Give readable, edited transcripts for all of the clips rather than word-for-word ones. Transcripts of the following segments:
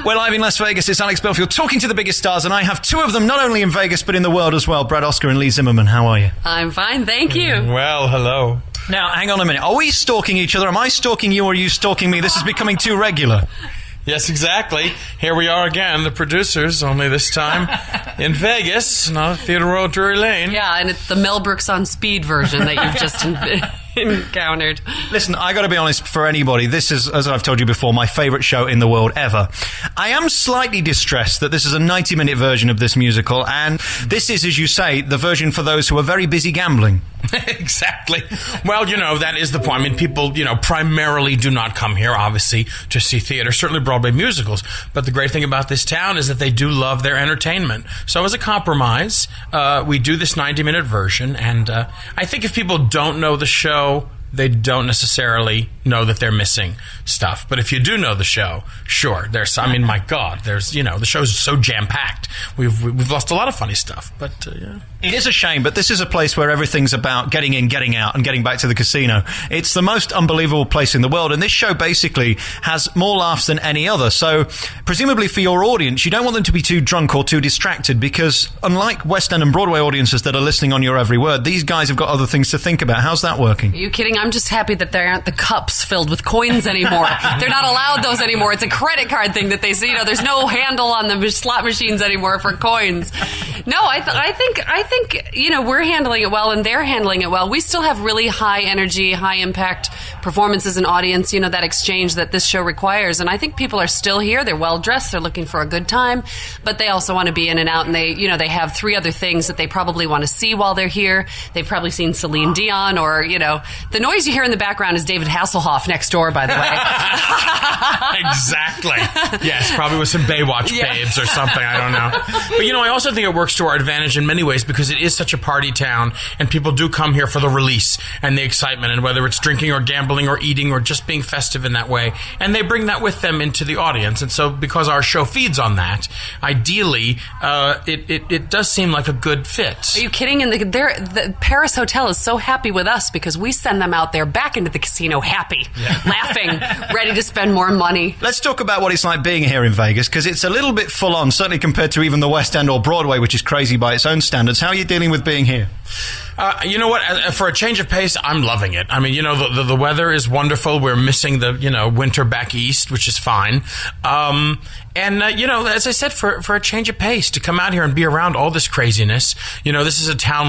We're live in Las Vegas. It's Alex Belfield talking to the biggest stars, and I have two of them not only in Vegas but in the world as well. Brad Oscar and Leigh Zimmerman. How are you? I'm fine, thank you. Well, hello. Now, hang on a minute. Are we stalking each other? Am I stalking you or are you stalking me? This is becoming too regular. Yes, exactly. Here we are again, the producers, only this time in Vegas, not at Theatre Royal Drury Lane. Yeah, and it's the Mel Brooks on speed version that you've just encountered. Listen, I got to be honest, for anybody, this is, as I've told you before, my favourite show in the world ever. I am slightly distressed that this is a 90-minute version of this musical, and this is, as you say, the version for those who are very busy gambling. Exactly. Well, that is the point. I mean, people, primarily do not come here, obviously, to see theater, certainly Broadway musicals. But the great thing about this town is that they do love their entertainment. So as a compromise, we do this 90-minute version. And I think if people don't know the show, they don't necessarily know that they're missing stuff. But if you do know the show, sure, my God, the show's so jam-packed. We've lost a lot of funny stuff, but yeah. It is a shame, but this is a place where everything's about getting in, getting out, and getting back to the casino. It's the most unbelievable place in the world, and this show basically has more laughs than any other. So, presumably for your audience, you don't want them to be too drunk or too distracted, because unlike West End and Broadway audiences that are listening on your every word, these guys have got other things to think about. How's that working? Are you kidding? I'm just happy that there aren't the cups filled with coins anymore. They're not allowed those anymore. It's a credit card thing that they say. There's no handle on the slot machines anymore for coins. No, I think we're handling it well and they're handling it well. We still have really high energy, high impact performances and audience, that exchange that this show requires. And I think people are still here. They're well dressed. They're looking for a good time, but they also want to be in and out. And they have three other things that they probably want to see while they're here. They've probably seen Celine Dion or, the noise you hear in the background is David Hasselhoff next door, by the way. Exactly. Yes, probably with some Baywatch babes or something. I don't know. But, I also think it works to our advantage in many ways because it is such a party town and people do come here for the release and the excitement, and whether it's drinking or gambling or eating or just being festive in that way, and they bring that with them into the audience. And so because our show feeds on that, ideally it does seem like a good fit. Are you kidding? And the Paris Hotel is so happy with us because we send them out there back into the casino happy, laughing, ready to spend more money. Let's talk about what it's like being here in Vegas, because it's a little bit full on, certainly compared to even the West End or Broadway, which is crazy by its own standards. How are you dealing with being here? You know what? For a change of pace, I'm loving it. I mean, the weather is wonderful. We're missing the, winter back east, which is fine. As I said, for a change of pace, to come out here and be around all this craziness, this is a town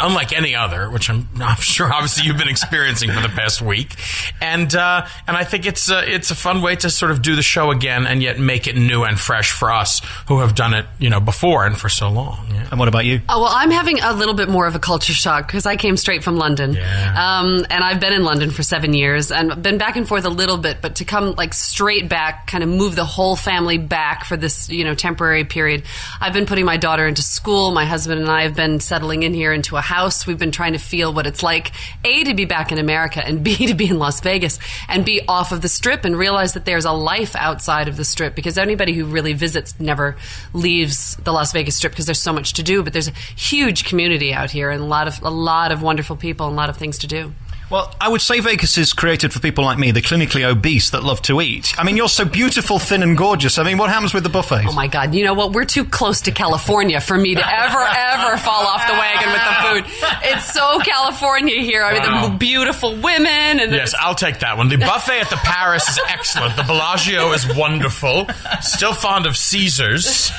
unlike any other, which I'm sure obviously you've been experiencing for the past week. And I think it's a fun way to sort of do the show again and yet make it new and fresh for us who have done it, before and for so long. Yeah. And what about you? Oh, well, I'm having a little bit more of a culture shock because I came straight from London. Yeah. And I've been in London for 7 years and been back and forth a little bit, but to come straight back, kind of move the whole family back for this, temporary period. I've been putting my daughter into school. My husband and I have been settling in here into a house. We've been trying to feel what it's like, A, to be back in America, and B, to be in Las Vegas and be off of the Strip and realize that there's a life outside of the Strip, because anybody who really visits never leaves the Las Vegas Strip because there's so much to do, but there's a huge community out here and a lot of wonderful people and a lot of things to do. Well, I would say Vegas is created for people like me, the clinically obese that love to eat. I mean, you're so beautiful, thin and gorgeous. I mean, what happens with the buffets? Oh, my God. You know what? We're too close to California for me to ever fall off the wagon with the food. It's so California here. I mean, the beautiful women. And yes, I'll take that one. The buffet at the Paris is excellent. The Bellagio is wonderful. Still fond of Caesars.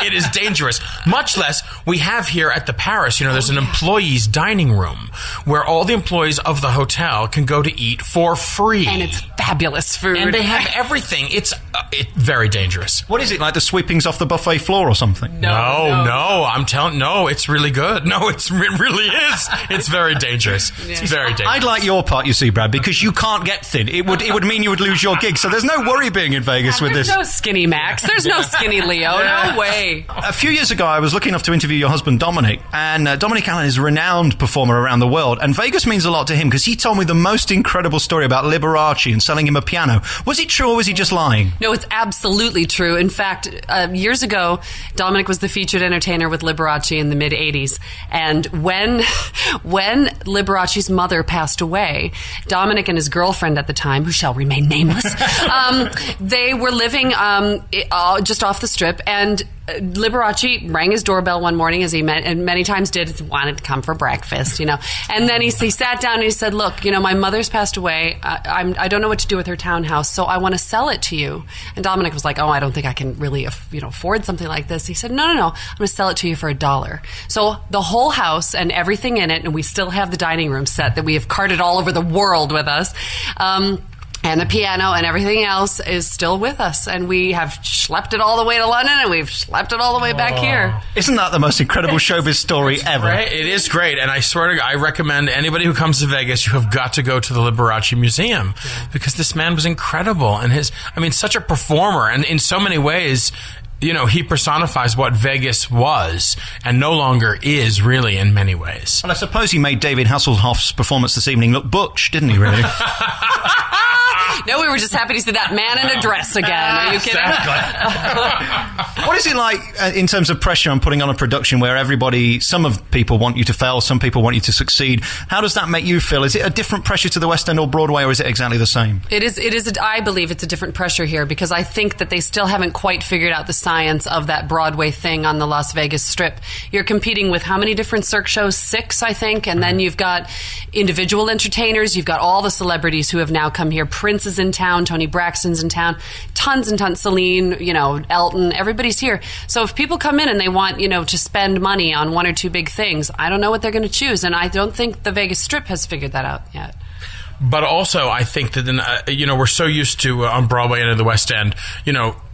It is dangerous. Much less we have here at the Paris, there's an employees' dining room where all the employees of the hotel can go to eat for free. And it's fabulous food. And they have everything. It's very dangerous. What is it, like the sweepings off the buffet floor or something? No, I'm telling no, it's really good. No, it really is. It's very dangerous. It's very dangerous. I'd like your part, you see, Brad, because you can't get thin. It would mean you would lose your gig, so there's no worry being in Vegas with this. There's no skinny Max. There's no skinny Leo. No way. A few years ago, I was lucky enough to interview interview your husband, Dominic. And Dominic Allen is a renowned performer around the world. And Vegas means a lot to him because he told me the most incredible story about Liberace and selling him a piano. Was it true or was he just lying? No, it's absolutely true. In fact, years ago, Dominic was the featured entertainer with Liberace in the mid-'80s. And when Liberace's mother passed away, Dominic and his girlfriend at the time, who shall remain nameless, they were living just off the Strip, and Liberace rang his doorbell one morning, as he many times did, wanted to come for breakfast, And then he sat down and he said, look, my mother's passed away. I don't know what to do with her townhouse, so I want to sell it to you. And Dominic was like, oh, I don't think I can really afford something like this. He said, no, I'm going to sell it to you for $1. So the whole house and everything in it, and we still have the dining room set that we have carted all over the world with us, and the piano and everything else is still with us. And we have schlepped it all the way to London, and we've schlepped it all the way back here. Isn't that the most incredible showbiz story ever? Right? It is great. And I swear to God, I recommend anybody who comes to Vegas, you have got to go to the Liberace Museum. Because this man was incredible. And such a performer. And in so many ways, he personifies what Vegas was and no longer is, really, in many ways. Well, I suppose he made David Hasselhoff's performance this evening look butch, didn't he, really? No, we were just happy to see that man in a dress again. Are you kidding? Exactly. What is it like in terms of pressure on putting on a production where some of people want you to fail, some people want you to succeed? How does that make you feel? Is it a different pressure to the West End or Broadway, or is it exactly the same? It is. I believe it's a different pressure here because I think that they still haven't quite figured out the science of that Broadway thing on the Las Vegas Strip. You're competing with how many different Cirque shows? 6, I think. And then you've got individual entertainers. You've got all the celebrities who have now come here. Prince is in town. Tony Braxton's in town. Tons and tons. Celine, Elton. Everybody's here. So if people come in and they want, to spend money on one or two big things, I don't know what they're going to choose. And I don't think the Vegas Strip has figured that out yet. But also, I think that, we're so used to, on Broadway and in the West End,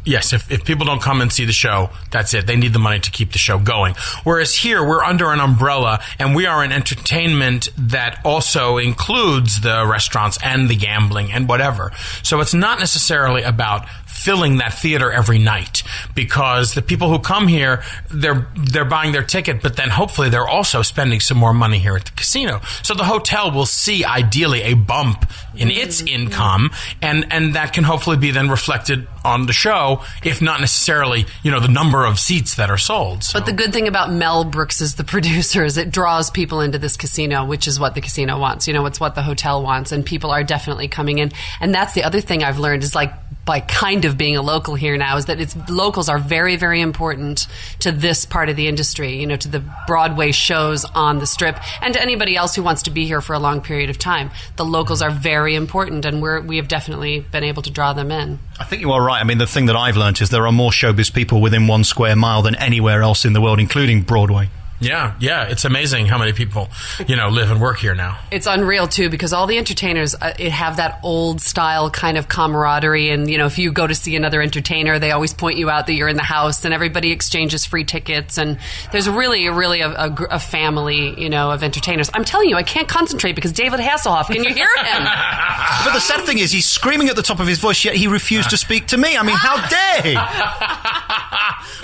yes, if people don't come and see the show, that's it. They need the money to keep the show going. Whereas here, we're under an umbrella, and we are an entertainment that also includes the restaurants and the gambling and whatever. So it's not necessarily about filling that theater every night, because the people who come here, they're buying their ticket, but then hopefully they're also spending some more money here at the casino. So the hotel will see, ideally, a bump in its income, and that can hopefully be then reflected on the show, if not necessarily, the number of seats that are sold. So. But the good thing about Mel Brooks is the producer is it draws people into this casino, which is what the casino wants. It's what the hotel wants, and people are definitely coming in. And that's the other thing I've learned is by kind of being a local here now is that locals are very, very important to this part of the industry, to the Broadway shows on the Strip and to anybody else who wants to be here for a long period of time. The locals are very important, and we have definitely been able to draw them in. I think you are right. The thing that I've learned is there are more showbiz people within 1 square mile than anywhere else in the world, including Broadway. Yeah, it's amazing how many people, live and work here now. It's unreal, too, because all the entertainers have that old-style kind of camaraderie, and, if you go to see another entertainer, they always point you out that you're in the house, and everybody exchanges free tickets, and there's really a family, of entertainers. I'm telling you, I can't concentrate because David Hasselhoff, can you hear him? But the sad thing is he's screaming at the top of his voice, yet he refused to speak to me. How dare he?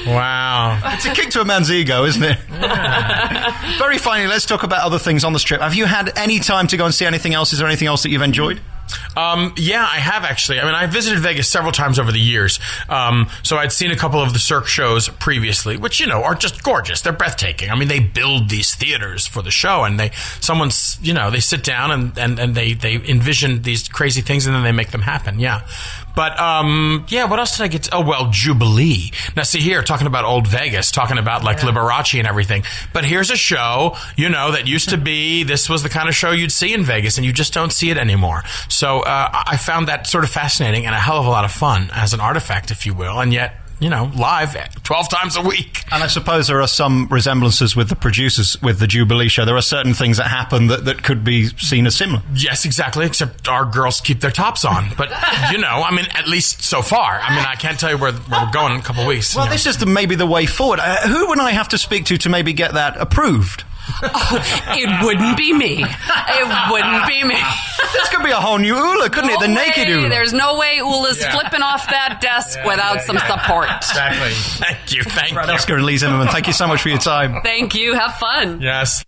Wow. It's a kick to a man's ego, isn't it? Very finally, let's talk about other things on the Strip. Have you had any time to go and see anything else? Is there anything else that you've enjoyed? Yeah, I have actually. I visited Vegas several times over the years. So I'd seen a couple of the Cirque shows previously, which, are just gorgeous. They're breathtaking. They build these theaters for the show, and they sit down and they envision these crazy things, and then they make them happen. Yeah. But, what else did I get to? Oh, well, Jubilee. Now, see here, talking about old Vegas, talking about, Liberace and everything. But here's a show, that used to be, this was the kind of show you'd see in Vegas, and you just don't see it anymore. So I found that sort of fascinating and a hell of a lot of fun as an artifact, if you will, and yet... live 12 times a week. And I suppose there are some resemblances with the producers with the Jubilee show. There are certain things that happen that could be seen as similar. Yes, exactly, except our girls keep their tops on. But, at least so far. I can't tell you where we're going in a couple of weeks. Well, this is maybe the way forward. Who would I have to speak to maybe get that approved? It wouldn't be me. It wouldn't be me. This could be a whole new Ulla, couldn't it? The naked Ulla. There's no way Ulla's flipping off that desk without some support. Exactly. Thank you. Brad Oscar and Leigh Zimmerman, thank you so much for your time. Thank you. Have fun. Yes.